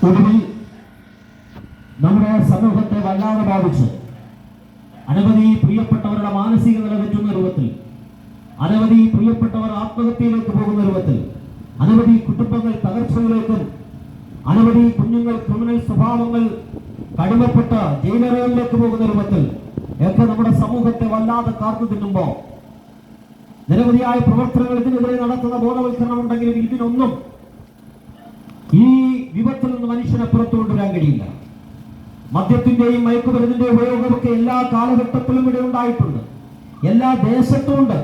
ഒടുവിൽ നമ്മുടെ സമൂഹത്തെ വല്ലാതെ ബാധിച്ച് അനവധി പ്രിയപ്പെട്ടവരുടെ മാനസിക നില തെറ്റുന്ന രൂപത്തിൽ, അനവധി പ്രിയപ്പെട്ടവർ ആത്മഹത്യയിലേക്ക് പോകുന്ന രൂപത്തിൽ, അനവധി കുടുംബങ്ങൾ തകർച്ചയിലേക്കും, അനവധി കുഞ്ഞുങ്ങൾ ക്രിമിനൽ സ്വഭാവങ്ങൾ കടിമപ്പെട്ട ജയിലറകളിലേക്ക് പോകുന്ന രൂപത്തിൽ ഒക്കെ നമ്മുടെ സമൂഹത്തെ വല്ലാതെ കാർത്തു തിന്നുമ്പോൾ നിരവധിയായ പ്രവർത്തനങ്ങൾ ഇതിനെതിരെ നടത്തുന്ന ബോധവൽക്കരണം ഉണ്ടെങ്കിലും ഇതിനൊന്നും ഈ വിപത്തിൽ നിന്ന് മനുഷ്യനെ പുറത്തു കൊണ്ടുവരാൻ കഴിയില്ല. മദ്യത്തിന്റെയും മയക്കുമരുന്നിന്റെയും ഉപയോഗമൊക്കെ എല്ലാ കാലഘട്ടത്തിലും ഇവിടെ ഉണ്ടായിട്ടുണ്ട്, എല്ലാ ദേശത്തുമുണ്ട്.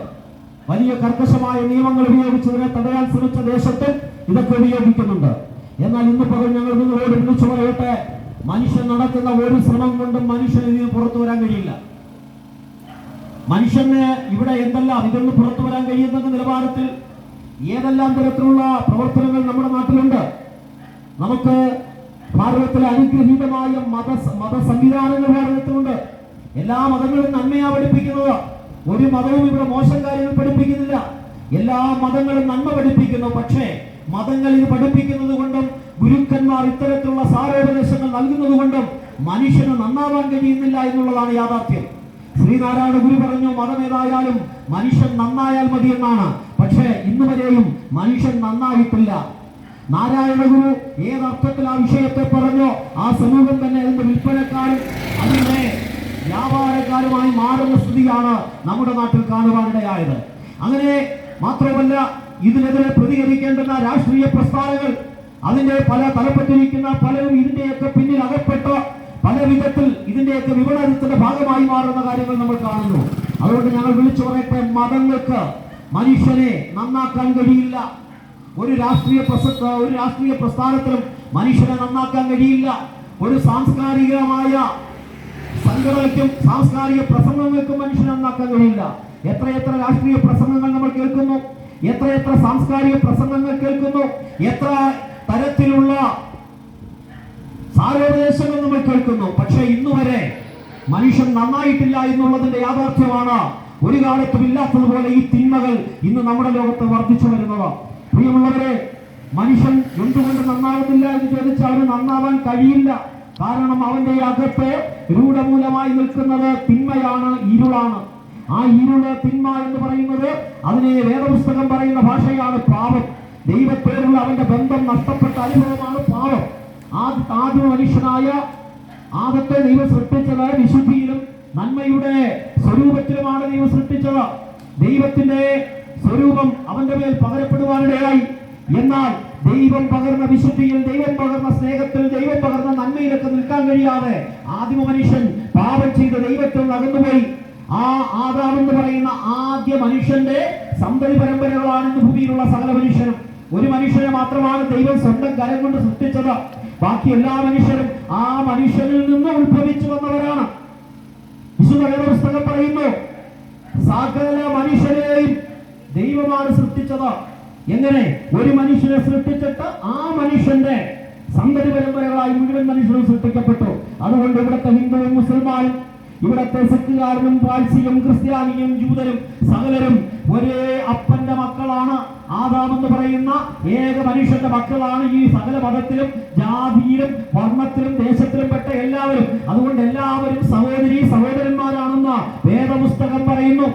വലിയ കർക്കശമായ നിയമങ്ങൾ ഉപയോഗിച്ചതിനെ തടയാൻ ശ്രമിച്ച ദേശത്ത് ഇതൊക്കെ ഉപയോഗിക്കുന്നുണ്ട്. എന്നാൽ ഇന്ന് പകൽ ഞങ്ങൾ നിങ്ങളോട് വിളിച്ചു പറയട്ടെ, മനുഷ്യൻ നടത്തുന്ന ഒരു ശ്രമം കൊണ്ടും മനുഷ്യന് ഇതിന് പുറത്തു വരാൻ കഴിയില്ല. മനുഷ്യന് ഇവിടെ എന്തെല്ലാം ഇതൊന്ന് പുറത്തു വരാൻ കഴിയുന്ന നിലവാരത്തിൽ ഏതെല്ലാം തരത്തിലുള്ള പ്രവർത്തനങ്ങൾ നമ്മുടെ നാട്ടിലുണ്ട്. നമുക്ക് ഭാരതത്തിലെ അനുഗ്രഹീതമായ മത സംവിധാനങ്ങൾ ഭാരതത്തിലുണ്ട്. എല്ലാ മതങ്ങളും നന്മയാ പഠിപ്പിക്കുന്നത്. ഒരു മതവും ഇവിടെ മോശം കാര്യങ്ങൾ പഠിപ്പിക്കുന്നില്ല. എല്ലാ മതങ്ങളും നന്മ പഠിപ്പിക്കുന്നു. പക്ഷേ മതങ്ങൾ ഇത് പഠിപ്പിക്കുന്നത് കൊണ്ടും ഗുരുക്കന്മാർ ഇത്തരത്തിലുള്ള സാരോപദേശങ്ങൾ നൽകുന്നത് കൊണ്ടും മനുഷ്യന് നന്നാവാൻ കഴിയുന്നില്ല എന്നുള്ളതാണ് യാഥാർത്ഥ്യം. ശ്രീനാരായണ ഗുരു പറഞ്ഞു, മതമേതായാലും മനുഷ്യൻ നന്നായാൽ മതി എന്നാണ്. പക്ഷേ ഇന്നുവരെയും മനുഷ്യൻ നന്നായിട്ടില്ല. നാരായണ ഗുരു ഏതർത്ഥത്തിൽ ആ വിഷയത്തെ പറഞ്ഞോ ആ സമൂഹം തന്നെ അതിന്റെ വിൽപ്പനക്കാരും അതിന്റെ വ്യാപാരക്കാരുമായി മാറുന്ന സ്ഥിതിയാണ് നമ്മുടെ നാട്ടിൽ കാണുവാനിടയായത്. അങ്ങനെ മാത്രമല്ല, ഇതിനെതിരെ പ്രതികരിക്കേണ്ടുന്ന രാഷ്ട്രീയ പ്രസ്ഥാനങ്ങൾ, അതിന്റെ പല തലപ്പറ്റിരിക്കുന്ന പലരും ഇതിന്റെയൊക്കെ പിന്നിൽ അകപ്പെട്ട് പല വിധത്തിൽ ഇതിന്റെയൊക്കെ വിപണനത്തിന്റെ ഭാഗമായി മാറുന്ന കാര്യങ്ങൾ നമ്മൾ കാണുന്നു. അതുകൊണ്ട് ഞങ്ങൾ വിളിച്ചു പറയട്ടെ, മതങ്ങൾക്ക് മനുഷ്യനെ നന്നാക്കാൻ കഴിയില്ല. ഒരു രാഷ്ട്രീയ പ്രസ്ഥാനത്തിലും മനുഷ്യനെ നന്നാക്കാൻ കഴിയില്ല. ഒരു സാംസ്കാരികമായ സംഘടനയ്ക്കും സാംസ്കാരിക പ്രസംഗങ്ങൾക്കും മനുഷ്യനെ നന്നാക്കാൻ കഴിയില്ല. എത്രയെത്ര രാഷ്ട്രീയ പ്രസംഗങ്ങൾ നമ്മൾ കേൾക്കുന്നു, എത്രയെത്ര സാംസ്കാരിക പ്രസംഗങ്ങൾ കേൾക്കുന്നു, എത്ര തരത്തിലുള്ള സാരോപദേശങ്ങൾ നമ്മൾ കേൾക്കുന്നു. പക്ഷേ ഇന്നുവരെ മനുഷ്യൻ നന്നായിട്ടില്ല എന്നുള്ളതിന്റെ യാഥാർത്ഥ്യമാണ്. ഒരു കാലത്തും ഇല്ലാത്തതുപോലെ ഈ തിന്മകൾ ഇന്ന് നമ്മുടെ ലോകത്ത് വർദ്ധിച്ചു വരുന്നത്. പ്രിയമുള്ളവരെ, മനുഷ്യൻ എന്തുകൊണ്ട് നന്നാവുന്നില്ല എന്ന് ചോദിച്ചാൽ അവന് നന്നാവാൻ കഴിയില്ല. കാരണം അവന്റെ അകത്ത് രൂഢമൂലമായി നിൽക്കുന്നത് തിന്മയാണ്, ഇരുളാണ്. ആ ഇരുള്, തിന്മ എന്ന് പറയുന്നത് അതിനെ വേദപുസ്തകം പറയുന്ന ഭാഷയാണ് പാപം. ദൈവത്തോടുള്ള അവന്റെ ബന്ധം നഷ്ടപ്പെട്ട അനുഭവമാണ് പാപം. ആദ്യ മനുഷ്യനായ ആദത്തെ ദൈവം സൃഷ്ടിച്ചത് വിശുദ്ധിയിലും നന്മയുടെ സ്വരൂപത്തിലുമാണ് ദൈവം സൃഷ്ടിച്ചത്. ദൈവത്തിന്റെ സ്വരൂപം അവന്റെ മേൽ പകരപ്പെടുവാനിടയായി. എന്നാൽ ദൈവം പകർന്ന വിശുദ്ധിയിൽ, ദൈവം പകർന്ന സ്നേഹത്തിൽ, ദൈവം പകർന്ന നന്മയിലൊക്കെ നിൽക്കാൻ കഴിയാതെ ആദിമ മനുഷ്യൻ പാപം ചെയ്ത് ദൈവത്തിൽ അകന്നുപോയി. ആ ആദാം എന്ന് പറയുന്ന ആദ്യ മനുഷ്യന്റെ സന്തതി പരമ്പരകളാണ് ഇന്ന് ഭൂമിയിലുള്ള സകല മനുഷ്യനും. ഒരു മനുഷ്യനെ മാത്രമാണ് ദൈവം സ്വന്തം കരം കൊണ്ട് സൃഷ്ടിച്ചത്. ബാക്കി എല്ലാ മനുഷ്യരും ആ മനുഷ്യനിൽ നിന്ന് ഉത്ഭവിച്ചു വന്നവരാണ്. വിശുദ്ധ വേദപുസ്തകം പറയുന്നു, സകല മനുഷ്യരെയും ദൈവമാണ് സൃഷ്ടിച്ചത്. എങ്ങനെ? ഒരു മനുഷ്യനെ സൃഷ്ടിച്ചിട്ട് ആ മനുഷ്യന്റെ സന്തതി പരമ്പരകളായി മുഴുവൻ മനുഷ്യരും സൃഷ്ടിക്കപ്പെട്ടു. അതുകൊണ്ട് ഇവിടുത്തെ ഹിന്ദുവും മുസൽമാനും, ഇവിടത്തെ സിഖുകാരനും പാഴ്സിയും ക്രിസ്ത്യാനിയും ജൂതരും സകലരും ഒരേ അപ്പന്റെ മക്കളാണ്. ആദാം എന്ന് പറയുന്ന ഏക മനുഷ്യന്റെ മക്കളാണ് ഈ സകല മതത്തിലും ജാതിയിലും വർണ്ണത്തിലും ദേശത്തിലും പെട്ട എല്ലാവരും. അതുകൊണ്ട് എല്ലാവരും സഹോദരീ സഹോദരന്മാരാണെന്ന് വേദപുസ്തകം പറയുന്നു.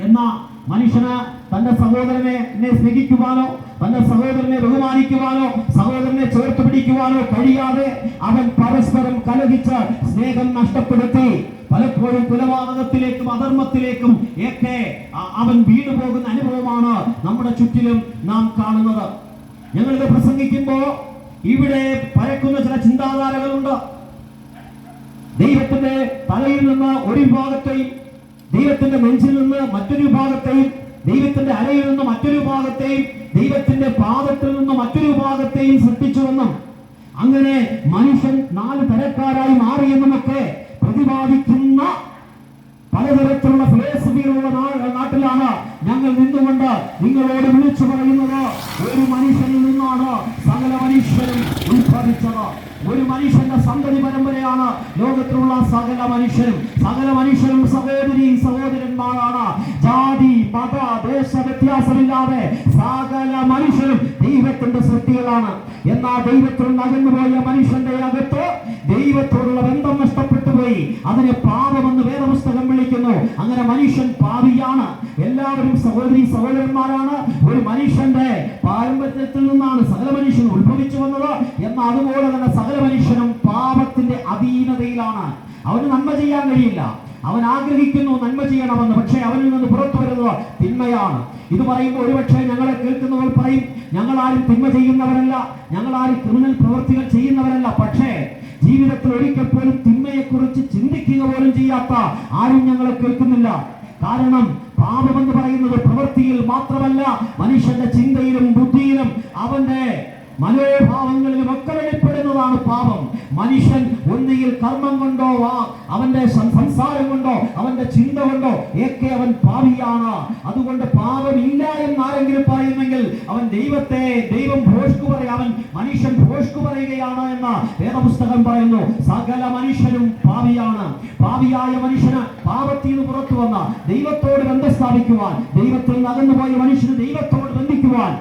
എന്നാ മനുഷ്യന് തന്റെ സഹോദരനെ സ്നേഹിക്കുവാനോ, തന്റെ സഹോദരനെ ബഹുമാനിക്കുവാനോ, സഹോദരനെ ചേർത്ത് പിടിക്കുവാനോ കഴിയാതെ അവൻ പരസ്പരം കലഹിച്ച് സ്നേഹം നഷ്ടപ്പെടുത്തി പലപ്പോഴും കൊലപാതകത്തിലേക്കും അധർമ്മത്തിലേക്കും ഒക്കെ അവൻ വീണു പോകുന്ന അനുഭവമാണ് നമ്മുടെ ചുറ്റിലും നാം കാണുന്നത്. ഞങ്ങളിത് പ്രസംഗിക്കുമ്പോ ഇവിടെ പരക്കുന്ന ചില ചിന്താധാരകളുണ്ട്. ദൈവത്തിന്റെ തലയിൽ നിന്ന് ഒരു വിഭാഗത്തെയും, ദൈവത്തിന്റെ നെഞ്ചിൽ നിന്ന് മറ്റൊരു വിഭാഗത്തെയും, ദൈവത്തിന്റെ അരയിൽ നിന്ന് മറ്റൊരു വിഭാഗത്തെയും, ദൈവത്തിന്റെ പാദത്തിൽ നിന്ന് മറ്റൊരു വിഭാഗത്തെയും സൃഷ്ടിച്ചുവെന്നും അങ്ങനെ മനുഷ്യൻ 4 തരക്കാരായി മാറിയെന്നുമൊക്കെ പ്രതിപാദിക്കുന്ന പലതരത്തിലുള്ള ഫിലോസഫികളുള്ള നാട്ടിലാണ് ഞങ്ങൾ നിന്നുകൊണ്ട് നിങ്ങളോട് വിളിച്ചു പറയുന്നത്, ഒരു മനുഷ്യനിൽ നിന്നാണ് സകല മനുഷ്യരും ഉത്ഭവിച്ചത്. ഒരു മനുഷ്യന്റെ സന്തതി പരമ്പരയാണ് ലോകത്തിലുള്ള സകല മനുഷ്യരും. സകല മനുഷ്യരും സഹോദരി സഹോദരന്മാരാണ്. ജാതി മത ദേശ വ്യത്യാസമില്ലാതെ സകല മനുഷ്യരും ദൈവത്തിന്റെ സൃഷ്ടികളാണ്. എന്നാൽ ദൈവത്തിൽ നകന്നുപോയ മനുഷ്യന്റെ അകത്ത് ദൈവത്തോടുള്ള ബന്ധം നഷ്ടപ്പെട്ടു പോയി. അതിനെ പാപമെന്ന് വേദപുസ്തകം വിളിക്കുന്നു. അങ്ങനെ മനുഷ്യൻ പാപിയാണ്. എല്ലാവരും സഹോദരി സഹോദരന്മാരാണ്. ഒരു മനുഷ്യന്റെ പാരമ്പര്യത്തിൽ നിന്നാണ് സകല മനുഷ്യൻ ഉത്ഭവിച്ചു വന്നത്. എന്നാൽ അതുപോലെ തന്നെ സകല മനുഷ്യനും പാപത്തിന്റെ അധീനതയിലാണ്. അവന് നന്മ ചെയ്യാൻ കഴിയില്ല. അവൻ ആഗ്രഹിക്കുന്നു നന്മ ചെയ്യണമെന്ന്, പക്ഷേ അവനിൽ നിന്ന് പുറത്തു വരുന്നത് തിന്മയാണ്. ഇത് പറയുമ്പോൾ ഒരുപക്ഷെ ഞങ്ങളെ കേൾക്കുന്നവർ പറയും, ഞങ്ങളാരും തിന്മ ചെയ്യുന്നവരല്ല, ഞങ്ങളാരും ക്രിമിനൽ പ്രവൃത്തികൾ ചെയ്യുന്നവരല്ല. പക്ഷേ ജീവിതത്തിൽ ഒരിക്കൽ പോലും തിന്മയെക്കുറിച്ച് ചിന്തിക്കുക പോലും ചെയ്യാത്ത ആരും ഞങ്ങളെ കേൾക്കുന്നില്ല. കാരണം പാപമെന്ന് പറയുന്നത് പ്രവൃത്തിയിൽ മാത്രമല്ല, മനുഷ്യന്റെ ചിന്തയിലും ബുദ്ധിയിലും അവന്റെ മനോഭാവങ്ങളിലും ഒക്കെ വെളിപ്പെടുന്നതാണ് പാപം. മനുഷ്യൻ ഒന്നുകിൽ കർമ്മം കൊണ്ടോ അവന്റെ സംസാരം കൊണ്ടോ അവന്റെ ചിന്ത കൊണ്ടോ ഒക്കെ അവൻ പാപിയാണ്. അതുകൊണ്ട് പാപമില്ല എന്നാരെങ്കിലും പറയുന്നെങ്കിൽ അവൻ ദൈവം ഭോഷ്കു പറയും, അവൻ മനുഷ്യൻ ഭോഷ്കു പറയുകയാണ് എന്ന് വേദപുസ്തകം പറയുന്നു. സകല മനുഷ്യനും പാപിയാണ്. പാപിയായ മനുഷ്യന് പാപത്തിൽ നിന്ന് പുറത്തു വന്ന ദൈവത്തോട് ബന്ധം സ്ഥാപിക്കുവാൻ, ദൈവത്തിൽ നകന്നുപോയ മനുഷ്യന് ദൈവത്തോട് ബന്ധിക്കുവാൻ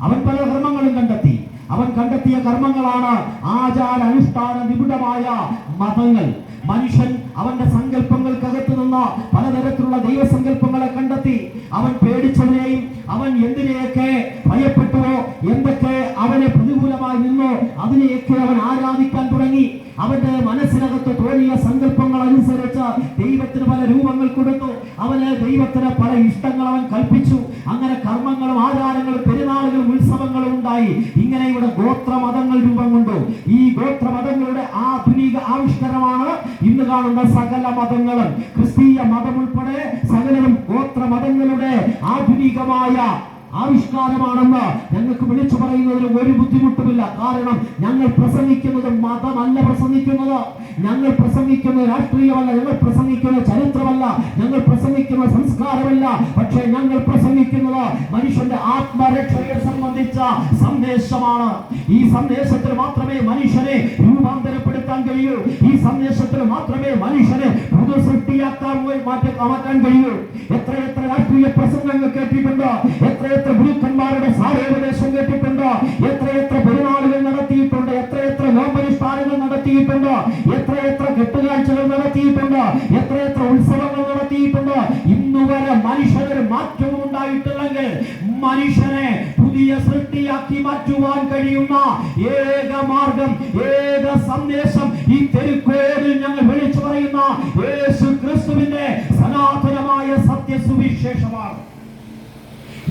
അവൻ പല കർമ്മങ്ങളും കണ്ടെത്തി. അവൻ കണ്ടെത്തിയ കർമ്മങ്ങളാണ് ആചാര അനുഷ്ഠാന നിപുണമായ മതങ്ങൾ. മനുഷ്യൻ അവന്റെ സങ്കല്പങ്ങൾക്കകത്തു നിന്ന് പലതരത്തിലുള്ള ദൈവസങ്കല്പങ്ങളെ കണ്ടെത്തി. അവൻ പേടിച്ചതിനെയും അവൻ എന്തിനെയൊക്കെ ഭയപ്പെട്ടുവോ, എന്തൊക്കെ അവനെ പ്രതികൂലമായി നിന്നോ അതിനെയൊക്കെ അവൻ ആരാധിക്കാൻ തുടങ്ങി. അവന്റെ മനസ്സിനകത്ത് തോന്നിയ സങ്കല്പങ്ങൾ അനുസരിച്ച് ദൈവത്തിന് പല രൂപങ്ങൾ കൊടുത്തു. അവന് ദൈവത്തിന് പല ഇഷ്ടങ്ങൾ അവൻ കൽപ്പിച്ചു. അങ്ങനെ കർമ്മങ്ങളും ആചാരങ്ങളും പെരുന്നാളുകളും ഉത്സവങ്ങളും ഉണ്ടായി. ഇങ്ങനെ ഇവിടെ ഗോത്രമതങ്ങൾ രൂപം കൊണ്ടു. ഈ ഗോത്രമതങ്ങളുടെ ആധുനിക ആവിഷ്കാരമാണ് ഇന്ന് കാണുന്ന സകല മതങ്ങളും. ക്രിസ്തീയ മതം ഉൾപ്പെടെ സകലരും ഗോത്രമതങ്ങളുടെ ആധുനികമായ ആവിഷ്കാരമാണെന്ന് ഞങ്ങൾക്ക് വിളിച്ചു പറയുന്നതിന് ഒരു ബുദ്ധിമുട്ടുമില്ല. കാരണം ഞങ്ങൾ പ്രസംഗിക്കുന്നത് മതമല്ല പ്രസംഗിക്കുന്നത്, ഞങ്ങൾ പ്രസംഗിക്കുന്നത് രാഷ്ട്രീയമല്ല, ഞങ്ങൾ പ്രസംഗിക്കുന്നത് ചരിത്രമല്ല, ഞങ്ങൾ പ്രസംഗിക്കുന്നത് സംസ്കാരമല്ല. പക്ഷേ ഞങ്ങൾ പ്രസംഗിക്കുന്നത് മനുഷ്യന്റെ ആത്മരക്ഷയെ സംബന്ധിച്ച സന്ദേശമാണ്. ഈ സന്ദേശത്തിൽ മാത്രമേ മനുഷ്യനെ രൂപാന്തരപ്പെടുത്താൻ കഴിയൂ. ഈ സന്ദേശത്തിൽ മാത്രമേ മനുഷ്യനെ പുതുസൃഷ്ടിയാക്കാൻ മാറ്റാൻ കഴിയൂ. എത്രയെത്ര രാഷ്ട്രീയ പ്രസംഗങ്ങൾ കേട്ടിട്ടുണ്ട്, എത്രയെത്ര ഗുരുക്കന്മാരുടെ സാരോപദേശം കേട്ടിട്ടുണ്ട്, എത്രയെത്ര പെരുന്നാളുകൾ നടത്തിയിട്ടുണ്ട്, എത്രയെത്ര നോമ്പനുഷ്ഠാനങ്ങൾ നടത്തിയിട്ടുണ്ട്, എത്രയെത്ര കെട്ടുകാഴ്ചകൾ നടത്തിയിട്ടുണ്ട്, എത്രയെത്ര ഉത്സവങ്ങൾ നടത്തിയിട്ടുണ്ട്. ഇന്നുവരെ മനുഷ്യനൊരു മാറ്റവും ഉണ്ടായിട്ടില്ലെങ്കിൽ മനുഷ്യനെ പുതിയ സൃഷ്ടിയാക്കി മാറ്റുവാൻ കഴിയുന്ന ഏക മാർഗം, ഏക സന്ദേശം ഈ തെരുക്കോടിൽ ഞങ്ങൾ വിളിച്ചു പറയുന്ന യേശു ക്രിസ്തുവിന്റെ സനാതനമായ സത്യസുവിശേഷമാണ്.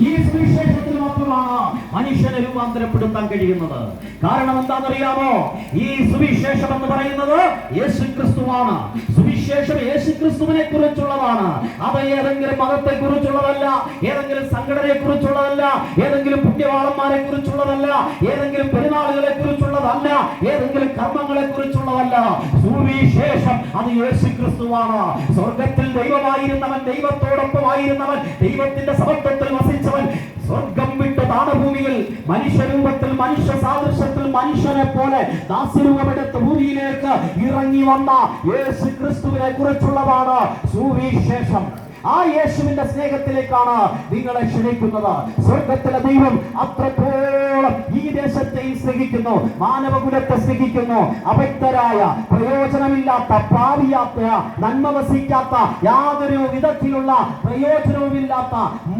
ഈ സുവിശേഷത്തിൽ മാത്രമാണ് മനുഷ്യനെ രൂപാന്തരപ്പെടുത്താൻ കഴിയുന്നത്. കാരണം എന്താണെന്നറിയാമോ? ഈ സുവിശേഷം എന്ന് പറയുന്നത് യേശു ക്രിസ്തുവാണ്. സുവിശേഷം യേശു ക്രിസ്തുവിനെ കുറിച്ചുള്ളതാണ്. അത് ഏതെങ്കിലും മതത്തെ കുറിച്ചുള്ളതല്ല, ഏതെങ്കിലും സംഘടനയെ കുറിച്ചുള്ളതല്ല, ഏതെങ്കിലും പുണ്യവാളന്മാരെ കുറിച്ചുള്ളതല്ല, ഏതെങ്കിലും പെരുന്നാളുകളെ കുറിച്ചുള്ളതല്ല, ഏതെങ്കിലും കർമ്മങ്ങളെ കുറിച്ചുള്ളതല്ല. സുവിശേഷം അത് യേശു ക്രിസ്തുവാണ്. സ്വർഗത്തിൽ ദൈവമായിരുന്നവൻ, ദൈവത്തോടൊപ്പമായിരുന്നവൻ, ദൈവത്തിന്റെ സമത്വത്തിൽ വസിച്ചവൻ, സ്വർഗം വിട്ട് താണഭൂമിയിൽ മനുഷ്യരൂപത്തിൽ, മനുഷ്യ സാദൃശ്യത്തിൽ, മനുഷ്യനെ പോലെ ദാസ്യരൂപമെടുത്ത് ഭൂമിയിലേക്ക് ഇറങ്ങി വന്ന യേശു ക്രിസ്തുവിനെ കുറിച്ചുള്ളതാണ് സുവിശേഷം. ആ യേശുവിന്റെ സ്നേഹത്തിലേക്കാണ് നിങ്ങളെ ക്ഷണിക്കുന്നത്. സ്വർഗത്തിലെ ദൈവം അത്രത്തോളം ഈ ദേശത്തെ സ്നേഹിക്കുന്നു, മാനവകുലത്തെ സ്നേഹിക്കുന്നു. അവ്യക്തരായ, പ്രയോജനമില്ലാത്ത, പാപിയാത്ത, നന്മ വസിക്കാത്ത, യാതൊരു വിധത്തിലുള്ള പ്രയോജനവുമില്ലാത്ത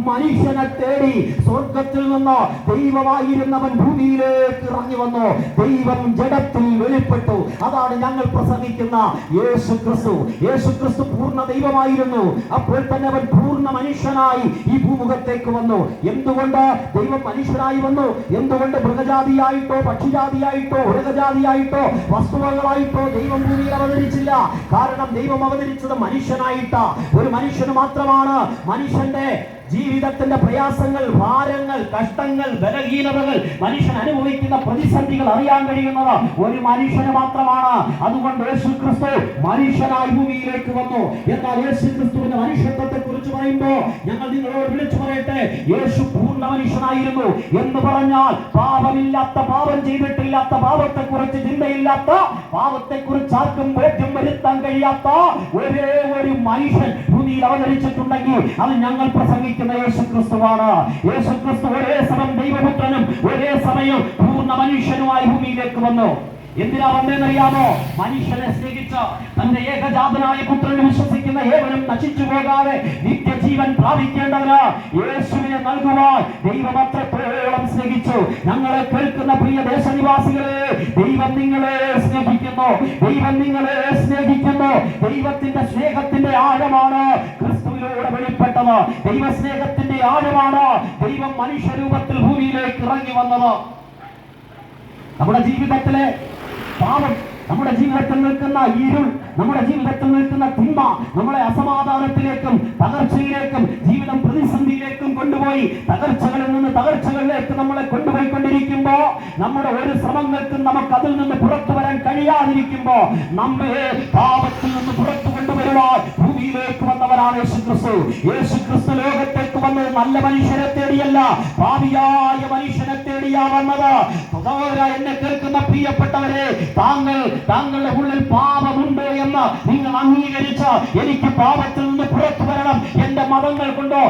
മനുഷ്യനെ തേടി സ്വർഗത്തിൽ നിന്ന് ദൈവമായിരുന്നവൻ ഭൂമിയിലേക്ക് ഇറങ്ങി വന്നു. ദൈവം ജഡത്തിൽ വെളിപ്പെട്ടു. അതാണ് ഞങ്ങൾ പ്രസംഗിക്കുന്ന യേശു ക്രിസ്തു. യേശു ക്രിസ്തു പൂർണ്ണ ദൈവമായിരുന്നു. അപ്പോൾ തന്നെ അവൻ പൂർണ്ണ മനുഷ്യനായി ഈ ഭൂമുഖത്തേക്ക് വന്നു. എന്തുകൊണ്ട് ദൈവം മനുഷ്യനായി വന്നു? എന്തുകൊണ്ട് മൃഗജാതിയായിട്ടോ, പക്ഷിജാതിയായിട്ടോ, ഉരകജാതിയായിട്ടോ, വസ്തുവകളായിട്ടോ ദൈവം ഭൂമിയിൽ അവതരിച്ചില്ല? കാരണം ദൈവം അവതരിച്ചത് മനുഷ്യനായിട്ടാ. ഒരു മനുഷ്യന് മാത്രമാണ് മനുഷ്യന്റെ ജീവിതത്തിന്റെ പ്രയാസങ്ങൾ, ഭാരങ്ങൾ, കഷ്ടങ്ങൾ, ബലഹീനതകൾ, മനുഷ്യൻ അനുഭവിക്കുന്ന പ്രതിസന്ധികൾ അറിയാൻ കഴിയുന്നത് ഒരു മനുഷ്യന് മാത്രമാണ്. അതുകൊണ്ട് യേശു ക്രിസ്തു മനുഷ്യനായി ഭൂമിയിലേക്ക് വന്നു. എന്നാൽ യേശു ക്രിസ്തുവിന്റെ മനുഷ്യത്വത്തെ കുറിച്ച് പറയുമ്പോൾ ഞങ്ങൾ നിങ്ങളോട് വിളിച്ചു പറയട്ടെ, യേശു പൂർണ്ണ മനുഷ്യനായിരുന്നു എന്ന് പറഞ്ഞാൽ പാപമില്ലാത്ത, പാപം ചെയ്തിട്ടില്ലാത്ത, പാപത്തെ കുറിച്ച് ചിന്തയില്ലാത്ത, പാപത്തെ കുറിച്ച് ആർക്കും ബോധ്യം വരുത്താൻ കഴിയാത്ത ഒരേ ഒരു മനുഷ്യൻ ഭൂമിയിൽ അവതരിച്ചിട്ടുണ്ടെങ്കിൽ അത് ഞങ്ങൾ പ്രസംഗിക്കുന്ന യേശു ക്രിസ്തുവാണ്. യേശു ക്രിസ്തു ഒരേ സമയം ദൈവപുത്രനും ഒരേ സമയം പൂർണ്ണ മനുഷ്യനുമായി ഭൂമിയിലേക്ക് വന്നു. എന്തിനാ വന്നതെന്നറിയാമോ? മനുഷ്യനെ സ്നേഹിച്ച തന്റെ ഏകജാതനായ പുത്രനെ വിശ്വസിക്കുന്ന ഏവനും നശിച്ചു പോകാതെ നിത്യജീവൻ പ്രാപിക്കേണ്ടവന് യേശുവിനെ നൽകുവാൻ ദൈവം അത്രത്തോളം സ്നേഹിച്ചു. ഞങ്ങളെ കേൾക്കുന്ന പ്രിയ ദേശനിവാസികളെ, ദൈവം നിങ്ങളെ സ്നേഹിക്കുന്നു. ദൈവം നിങ്ങളെ സ്നേഹിക്കുന്നു. ദൈവത്തിന്റെ സ്നേഹത്തിന്റെ ആഴമാണ് ക്രിസ്തുവിലൂടെ വെളിപ്പെട്ടത്. ദൈവസ്നേഹത്തിന്റെ ആഴമാണ് ദൈവം മനുഷ്യരൂപത്തിൽ ഭൂമിയിലേക്ക് ഇറങ്ങി വന്നത്. നമ്മുടെ ജീവിതത്തിലെ പാപം, നമ്മുടെ ജീവിതത്തിൽ നിൽക്കുന്ന ഇരുൾ, നമ്മുടെ ജീവിതത്തിൽ നിൽക്കുന്ന തിന്മ നമ്മളെ അസമാധാനത്തിലേക്കും തകർച്ചയിലേക്കും ജീവിതം പ്രതിസന്ധിയിലേക്കും കൊണ്ടുപോയി തകർച്ചകളിൽ നിന്ന് തകർച്ചകളിലേക്ക് നമ്മളെ കൊണ്ടുപോയിക്കൊണ്ടിരിക്കുമ്പോ, നമ്മുടെ ഒരു ശ്രമങ്ങൾക്കും നമുക്ക് അതിൽ നിന്ന് പുറത്തു വരാൻ കഴിയാതിരിക്കുമ്പോ നമ്മെ പാപത്തിൽ നിന്ന് പുറത്തു കൊണ്ടുവരുവാൻ ഭൂമിയിലേക്ക് വന്നവരാണ് യേശു ക്രിസ്തു. യേശു ക്രിസ്തു ലോകത്തേക്ക് വന്നത് നല്ല മനുഷ്യരെ തേടിയല്ല, പാപിയായ മനുഷ്യനെ തേടിയാ വന്നത്. എന്നെ കേൾക്കുന്ന പ്രിയപ്പെട്ടവരെ, താങ്കളുടെ ഉള്ളിൽ പാപമുണ്ട് എന്ന് നിങ്ങൾ അംഗീകരിച്ച, എനിക്ക് പാപത്തിൽ നിന്ന് പുറത്തു വരണം, എന്റെ മതങ്ങൾ കൊണ്ടോ,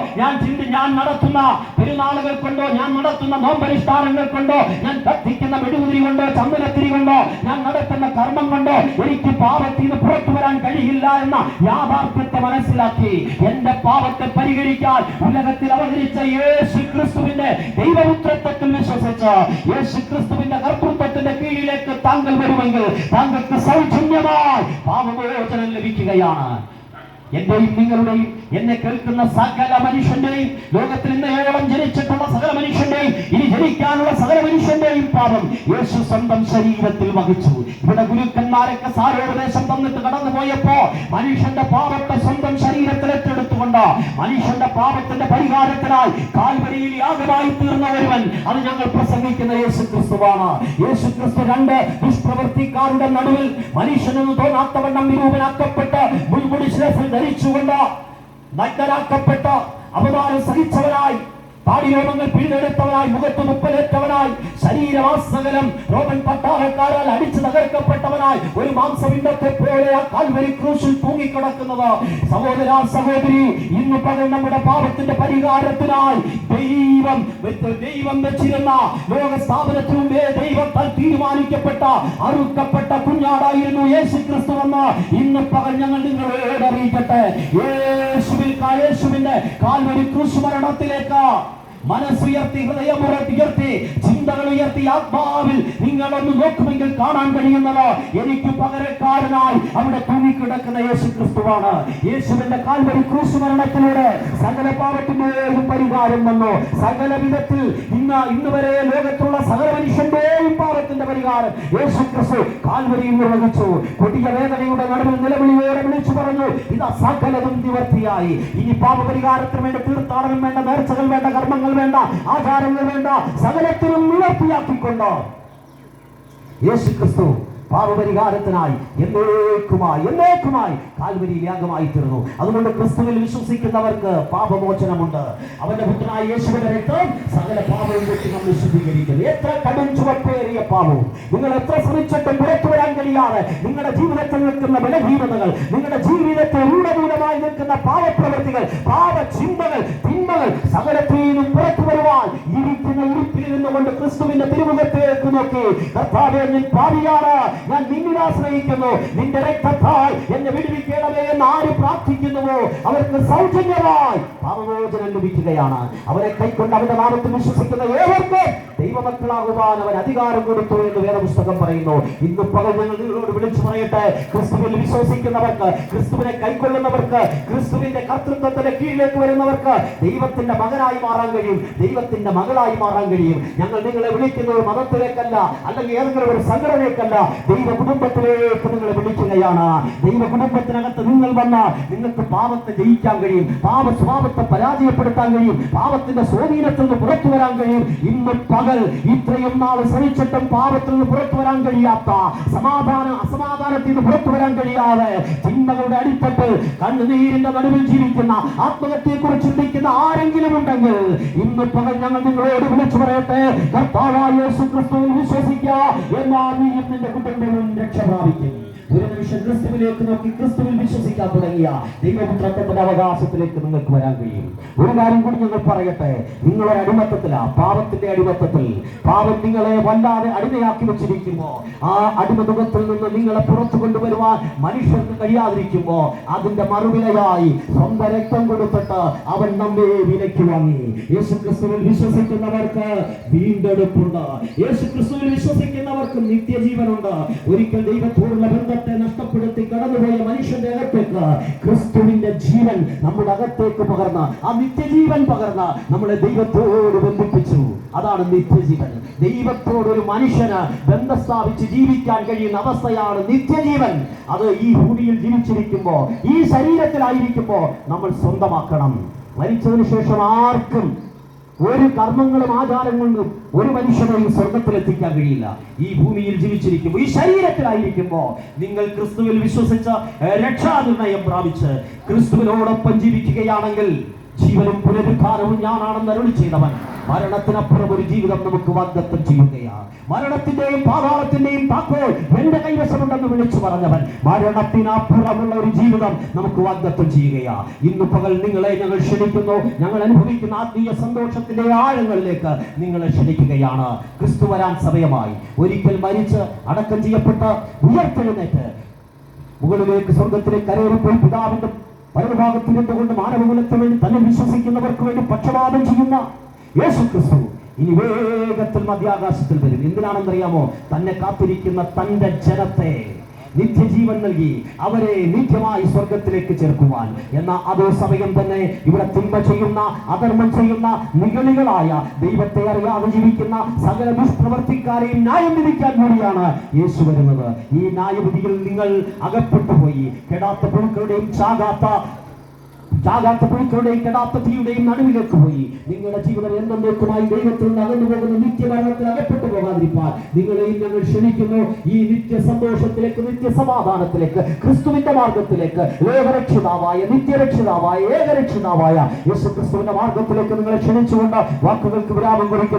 ഞാൻ നടത്തുന്ന പെരുന്നാളുകൾ കൊണ്ടോ, ഞാൻ നടത്തുന്ന നോമ്പരിഷ്ഠാനങ്ങൾ കൊണ്ടോ, ഞാൻ കത്തിക്കുന്ന മെഴുകുതിരി കൊണ്ടോ, ചന്ദനത്തിരി കൊണ്ടോ, ഞാൻ നടത്തുന്ന കർമ്മം കൊണ്ടോ എനിക്ക് പാപത്തിൽ നിന്ന് പുറത്തു വരാൻ കഴിയില്ല എന്ന യാഥാർത്ഥ്യത്തെ മനസ്സിലാക്കി എന്റെ പാപത്തെ പരിഹരിക്കാൻ ഉലകത്തിൽ അവതരിച്ച യേശു ക്രിസ്തുവിന്റെ ദൈവപുത്രത്വത്തിൽ വിശ്വസിച്ച് യേശു ക്രിസ്തുവിന്റെ കർത്തൃത്വത്തിന്റെ കീഴിലേക്ക് താങ്കൾ വരുമെങ്കിൽ താങ്കൾക്ക് സൗജന്യമായി പാപമോചനം ലഭിക്കുകയാണ്. എന്റെയും നിങ്ങളുടെയും, എന്നെ കേൾക്കുന്ന സകല മനുഷ്യന്റെയും, ലോകത്തിൽ ഇന്നയോളം ജനിച്ചിട്ടുള്ള സകല മനുഷ്യന്റെയും, ഇനി ജനിക്കാനുള്ള സകല മനുഷ്യന്റെയും പാപം യേശു സ്വന്തം ശരീരത്തിൽ വഹിച്ചു. ഇവിടെ ഗുരുക്കന്മാരൊക്കെ സാരോപദേശം തന്നിട്ട് കടന്നു പോയപ്പോ മനുഷ്യന്റെ പാപത്തെ സ്വന്തം ശരീരത്തിൽ ഏറ്റെടുത്തുകൊണ്ട് മനുഷ്യന്റെ പാപത്തിന്റെ പരിഹാരത്തിനായി കാൽവരിയിൽ യാഗമായി തീർന്ന ഒരുവൻ, അത് ഞങ്ങൾ പ്രസംഗിക്കുന്ന യേശു ക്രിസ്തുവാണ്. യേശു ക്രിസ്തു രണ്ട് ദുഷ്പ്രവൃത്തിക്കാരുടെ നടുവിൽ മനുഷ്യനെന്ന് തോന്നാത്തവണ്ണം നിരൂപനാക്കപ്പെട്ട് മുൾമുടി ശിരസിൽ ധരിച്ചുകൊണ്ട് നഗ്നരാക്കപ്പെട്ട അപമാനം സഹിച്ചവനായി, താടിരോമങ്ങൾ പിഴുതെടുത്തവനായി, മുഖത്ത് മുപ്പലേറ്റവനായി, ശരീരവാസകലം റോമൻ പട്ടാളക്കാരാൽ അടിച്ചു തകർക്കപ്പെട്ടവനായി, ഒരു മാംസപിണ്ഡത്തെ പോലെ ആ കാൽവരി ക്രൂശിൽ തൂങ്ങിക്കിടക്കുന്നത്. സഹോദര സഹോദരി, ഇന്ന് പകൽ നമ്മുടെ പാപത്തിന്റെ പരിഹാരത്തിനായി ദൈവം വെച്ചിരുന്ന ലോക സ്ഥാപനത്തിനു മുമ്പേ ദൈവത്താൽ തീരുമാനിക്കപ്പെട്ട അറുക്കപ്പെട്ട കുഞ്ഞാടായിരുന്നു യേശു ക്രിസ്തു എന്ന് ഇന്ന് പകൽ ഞങ്ങൾ നിങ്ങളോട് അറിയിക്കട്ടെ. യേശുവിന്റെ കാൽവരി ക്രൂശ് മരണത്തിലേക്ക് മനസ്സുയർത്തി, ഹൃദയമുയർത്തി, ചിന്തകൾ ഉയർത്തി, ആത്മാവിൽ നിങ്ങളൊന്ന് നോക്കുമെങ്കിൽ കാണാൻ കഴിയുന്നത് എനിക്ക് പകരക്കാരനായി അവിടെ തൂങ്ങിക്കിടക്കുന്ന യേശു ക്രിസ്തുവാണ്. യേശുവിന്റെ കാൽവരി ക്രൂശ് മരണത്തിലൂടെ സകല പാപത്തിന്റെയും പരിഹാരം വന്നു. സകല വിധത്തിൽ ഇന്ന് വരെ ലോകത്തുള്ള സകല മനുഷ്യന്റെയും പാപത്തിന്റെ പരിഹാരം യേശു ക്രിസ്തു കാൽവരിയിൽ നിർവഹിച്ചു. കൊടിയ വേദനയുടെ നടുവിൽ നിലവിളിയോടെ വിളിച്ചു പറഞ്ഞു, ഇതാ സകലതും നിവർത്തിയായി. ഇനി പാപപരിഹാരത്തിന് വേണ്ട തീർത്ഥാടനം വേണ്ട, നേർച്ചകൾ വേണ്ട, കർമ്മങ്ങൾ വേണ്ട, ആചാരങ്ങൾ വേണ്ട, സകലത്തിനും നിവർത്തിയാക്കിക്കൊണ്ട് യേശു ക്രിസ്തു പാപപരിഹാരത്തിനായി എന്നേക്കുമായി കാൽവരിയിൽ യാഗമായി തീർന്നു. അതുകൊണ്ട് ക്രിസ്തുവിൽ വിശ്വസിക്കുന്നവർക്ക് പാപമോചനമുണ്ട്. അവന്റെ പുത്രനായ യേശുവിന്റെ രക്തം സകല പാപവും വെച്ച് നമ്മൾ ശുദ്ധീകരിക്കുന്നു. എത്ര കടും ചുവപ്പേറിയ പാപവും നിങ്ങൾ എത്ര ശ്രമിച്ചിട്ടും പുറത്തു വരാൻ കഴിയാതെ നിങ്ങളുടെ ജീവിതത്തിൽ നിൽക്കുന്ന ബലഹീനതകൾ, നിങ്ങളുടെ ജീവിതത്തിൽ രൂഢമൂലമായി നിൽക്കുന്ന പാപപ്രവൃത്തികൾ, പാപചിന്തകൾ, തിന്മകൾ, സകലത്തിൽ നിന്നും പുറത്തു വരുവാൻ ഇരിക്കുന്ന ഉറുപ്പിൽ നിന്നുകൊണ്ട് ക്രിസ്തുവിന്റെ തിരുമുഖത്തേക്ക് നോക്കി, കർത്താവേ, ഞാൻ പാപിയാണ്, ഞാൻ നിന്നിൽ ആശ്രയിക്കുന്നു, നിന്റെ രക്തത്താൽ എന്നെ വിടുവിക്കണമേ എന്ന് ആര് പ്രാർത്ഥിക്കുന്നുവോ അവർക്ക് സൗജന്യമായി പാപമോചനം ലഭിക്കുകയാണ്. അവരെ കൈക്കൊണ്ട് അവന്റെ നാമത്തിൽ വിശ്വസിക്കുന്ന ഏവർക്കും ദൈവമക്കളാകുവാൻ അവൻ അധികാരം കൊടുത്തു എന്ന് വേദപുസ്തകം പറയുന്നു. ഇന്ന് പകൽ ഞങ്ങൾ നിങ്ങളോട് വിളിച്ചു പറയട്ടെ, ക്രിസ്തുവിൽ വിശ്വസിക്കുന്നവർക്ക്, ക്രിസ്തുവിനെ കൈക്കൊള്ളുന്നവർക്ക്, ക്രിസ്തുവിന്റെ കർത്തൃത്വത്തിന്റെ കീഴിലേക്ക് വരുന്നവർക്ക് ദൈവത്തിന്റെ മകനായി മാറാൻ കഴിയും, ദൈവത്തിന്റെ മകളായി മാറാൻ കഴിയും. ഞങ്ങൾ നിങ്ങളെ വിളിക്കുന്നത് മതത്തിലേക്കല്ല, അല്ലെങ്കിൽ ഏതെങ്കിലും ഒരു സംഘടനയ്ക്കല്ല, ദൈവ കുടുംബത്തിലേക്ക് നിങ്ങളെ വിളിക്കുകയാണ്. ദൈവ കുടുംബത്തിനകത്ത് നിങ്ങൾ വന്നാൽ നിങ്ങൾക്ക് പാപത്തെ ജയിക്കാൻ കഴിയും, പാപ സ്വഭാവത്തെ പരാജയപ്പെടുത്താൻ കഴിയും, പാപത്തിന്റെ സ്വാധീനത്തിൽ നിന്ന് പുറത്തു വരാൻ കഴിയും. ഇന്ന് പകൽ ഇത്രയും നാൾ ശ്രമിച്ചിട്ടും പാപത്തിൽ നിന്ന് പുറത്തു വരാൻ കഴിയാത്ത, അസമാധാനത്തിൽ നിന്ന് പുറത്തു വരാൻ കഴിയാതെ ചിന്തകളുടെ അടിത്തട്ടിൽ കണ്ണുനീരിന്റെ നടുവിൽ ജീവിക്കുന്ന, ആത്മഹത്യയെ കുറിച്ച് ചിന്തിക്കുന്ന ആരെങ്കിലും ഉണ്ടെങ്കിൽ ഇന്ന് പകൽ ഞങ്ങൾ നിങ്ങളോട് വിളിച്ചു പറയട്ടെ, കർത്താവായ യേശു ക്രിസ്തുവിൽ വിശ്വസിക്കുക, എന്നാൽ നീയും നിന്റെ കുടുംബവും രക്ഷ പ്രാപിക്കും. ഒരു നിമിഷം ക്രിസ്തുവിലേക്ക് നോക്കി ക്രിസ്തുവിൽ വിശ്വസിക്കാൻ തുടങ്ങിയ ദൈവപുത്രത്വത്തിന്റെ അവകാശത്തിലേക്ക് നിങ്ങൾക്ക് വരാൻ കഴിയും. ഒരു കാര്യം കൂടി ഞങ്ങൾ പറയട്ടെ, നിങ്ങളൊരു അടിമത്തത്തിലാ, പാപത്തിന്റെ അടിമത്തത്തിൽ. പാപം നിങ്ങളെ വല്ലാതെ അടിമയാക്കി വെച്ചിരിക്കുമ്പോ, ആ അടിമതുഖത്തിൽ നിന്ന് നിങ്ങളെ പുറത്തു കൊണ്ടുവരുവാൻ മനുഷ്യർക്ക് കഴിയാതിരിക്കുമ്പോ, അതിന്റെ മറുവിലയായി സ്വന്തം രക്തം കൊടുത്തിട്ട് അവൻ നമ്മെ വിലയ്ക്ക് വാങ്ങി. യേശു ക്രിസ്തുവിൽ വിശ്വസിക്കുന്നവർക്ക് വീണ്ടെടുപ്പുണ്ട്. യേശു ക്രിസ്തുവിൽ വിശ്വസിക്കുന്നവർക്ക് നിത്യജീവനുണ്ട്. ഒരിക്കൽ ദൈവത്തോടുള്ള ബന്ധം നഷ്ടപ്പെടുത്തി കടന്നുപോയ മനുഷ്യന്റെ അകത്തേക്ക് ക്രിസ്തുവിന്റെ ജീവൻ നമ്മുടെ അകത്തേക്ക് പകർന്ന, ആ നിത്യജീവൻ പകർന്ന നമ്മളെ ദൈവത്തോട് ബന്ധിപ്പിച്ചു. അതാണ് നിത്യജീവൻ. ദൈവത്തോട് ഒരു മനുഷ്യന് ബന്ധം സ്ഥാപിച്ച് ജീവിക്കാൻ കഴിയുന്ന അവസ്ഥയാണ് നിത്യജീവൻ. അത് ഈ ഭൂമിയിൽ ജീവിച്ചിരിക്കുമ്പോ, ഈ ശരീരത്തിലായിരിക്കുമ്പോ നമ്മൾ സ്വന്തമാക്കണം. മരിച്ചതിന് ശേഷം ആർക്കും ഒരു കർമ്മങ്ങളും ആചാരങ്ങളും ഒരു മനുഷ്യനെയും സ്വർഗത്തിലെത്തിക്കാൻ കഴിയില്ല. ഈ ഭൂമിയിൽ ജീവിച്ചിരിക്കുമ്പോൾ, ഈ ശരീരത്തിലായിരിക്കുമ്പോ നിങ്ങൾ ക്രിസ്തുവിൽ വിശ്വസിച്ച് രക്ഷാനിർണയം പ്രാപിച്ച് ക്രിസ്തുവിനോടൊപ്പം ജീവിക്കുകയാണെങ്കിൽ, ജീവനും പുനരുദ്ധാനവും ഞാനാണെന്ന് അരുളി ചെയ്തവൻ മരണത്തിനപ്പുറം ഒരു ജീവിതം നമുക്ക് വാഗ്ദത്തം ചെയ്യുകയാണ്. മരണത്തിന്റെയും പാതാളത്തിന്റെയും താക്കോൽ എന്റെ കൈവശമുണ്ടെന്ന് വിളിച്ചു പറഞ്ഞവൻ മരണത്തിനപ്പുറമുള്ള ഒരു ജീവിതം നമുക്ക് വാഗ്ദത്തം ചെയ്യുകയാണ്. ഇന്ന് പകൽ നിങ്ങളെ ഞങ്ങൾ ക്ഷണിക്കുന്നു. ഞങ്ങൾ അനുഭവിക്കുന്ന ആത്മീയ സന്തോഷത്തിന്റെ ആഴങ്ങളിലേക്ക് നിങ്ങളെ ക്ഷണിക്കുകയാണ്. ക്രിസ്തു വരാൻ സമയമായി. ഒരിക്കൽ മരിച്ച് അടക്കം ചെയ്യപ്പെട്ട് ഉയർത്തെഴുന്നേറ്റ് മുകളിലേക്ക് സ്വർഗത്തിലേക്ക് കരേറിപ്പോയി പിതാവിന്റെ വലതുഭാഗത്തിൽ നിന്നുകൊണ്ട് മാനവകുലത്തിന് വേണ്ടി തന്നെ വിശ്വസിക്കുന്നവർക്ക് വേണ്ടി പക്ഷപാതം ചെയ്യുന്ന യേശു ക്രിസ്തു ഇനി വേഗത്തിൽ മധ്യാകാശത്തിൽ വരും. എന്തിനാണെന്നറിയാമോ? തന്നെ കാത്തിരിക്കുന്ന തന്റെ ജനത്തെ നിത്യജീവൻ നൽകി അവരെ നിത്യമായി സ്വർഗത്തിലേക്ക് ചേർക്കുവാൻ. എന്നാൽ അതേ സമയം തന്നെ ഇവിടെ തിന്മ ചെയ്യുന്ന, അധർമ്മം ചെയ്യുന്ന, നിഗളികളായ, ദൈവത്തെ അറിയാതെ ജീവിക്കുന്ന സകല ദുഷ്പ്രവർത്തിക്കാരെയും ന്യായം വിധിക്കാൻ കൂടിയാണ് യേശു വരുന്നത്. ഈ ന്യായവിധിയിൽ നിങ്ങൾ അകപ്പെട്ടുപോയി കെടാത്ത പുഴുക്കളുടെയും ചാകാത്ത പുഴുക്കളുടെയും കെടാത്ത തീയുടെയും നടുവിലേക്ക് പോയി നിങ്ങളുടെ ജീവിതം എന്നേക്കുമായി ദൈവത്തിൽ നിന്ന് അകന്നു പോകുന്ന നിത്യമരണത്തിൽ അകപ്പെട്ടു പോകാതിരിക്കാൻ നിങ്ങളെയും ഞങ്ങൾ ക്ഷണിക്കുന്നു. ഈ നിത്യ സന്തോഷത്തിലേക്ക്, നിത്യസമാധാനത്തിലേക്ക്, ക്രിസ്തുവിന്റെ മാർഗത്തിലേക്ക്, ലോകരക്ഷിതാവായ, നിത്യരക്ഷിതാവായ, ഏകരക്ഷിതാവായ യേശു ക്രിസ്തുവിന്റെ മാർഗത്തിലേക്ക് നിങ്ങളെ ക്ഷണിച്ചുകൊണ്ട് വാക്കുകൾക്ക് വിരാമം കുറിക്കുന്നു.